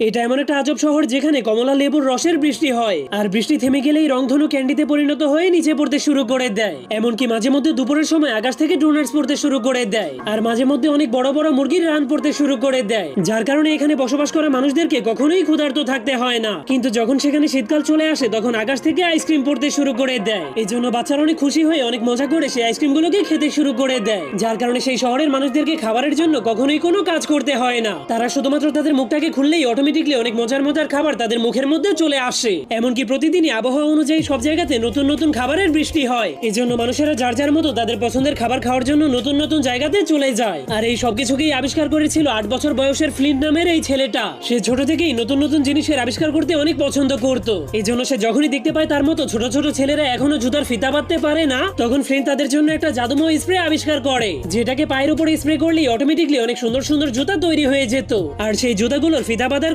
এটা এমন একটা আজব শহর যেখানে কমলা লেবুর রসের বৃষ্টি হয় আর বৃষ্টি থেমে গেলেই রংধনু ক্যান্ডিতে পরিণত হয়ে নিচে পড়তে শুরু করে দেয়। এমনকি মাঝে মধ্যে দুপুরের সময় আকাশ থেকে ডোনাটস পড়তে শুরু করে দেয় আর মাঝে মধ্যে অনেক বড় বড় মুরগির রান পড়তে শুরু করে দেয়, যার কারণে এখানে বসবাস করা মানুষদেরকে কখনোই ক্ষুধার্ত থাকতে হয় না। কিন্তু যখন সেখানে শীতকাল চলে আসে তখন আকাশ থেকে আইসক্রিম পড়তে শুরু করে দেয়। এই জন্য বাচ্চারা অনেক খুশি হয়ে অনেক মজা করে সেই আইসক্রিম গুলোকে খেতে শুরু করে দেয়, যার কারণে সেই শহরের মানুষদেরকে খাবারের জন্য কখনোই কোনো কাজ করতে হয় না। তারা শুধুমাত্র তাদের মুখটাকে খুললেই অটোমেটিকলি অনেক মজার মজার খাবার তাদের মুখের মধ্যে চলে আসে। এমনকি প্রতিদিনই আবহাওয়া অনুযায়ী সব জায়গাতে নতুন নতুন খাবারের বৃষ্টি হয়। এজন্য মানুষেরা যার যার মতো তাদের পছন্দের খাবার খাওয়ার জন্য নতুন নতুন জায়গাতে চলে যায়। আর এই সবকিছুকেই আবিষ্কার করেছিল 8 বছর বয়সের ফ্লিন্ট নামের এই ছেলেটা। সে ছোট থেকেই নতুন নতুন জিনিসের আবিষ্কার করতে অনেক পছন্দ করত। এই জন্য সে যখনই দেখতে পায় তার মতো ছোট ছোট ছেলেরা এখনো জুতার ফিতা বাঁধতে পারে না, তখন ফ্লিন্ট তাদের জন্য একটা জাদুময় স্প্রে আবিষ্কার করে, যেটাকে পায়ের উপরে স্প্রে করলেই অটোমেটিকলি অনেক সুন্দর সুন্দর জুতা তৈরি হয়ে যেত। আর সেই জুতাগুলোর ফিতা বাঁধার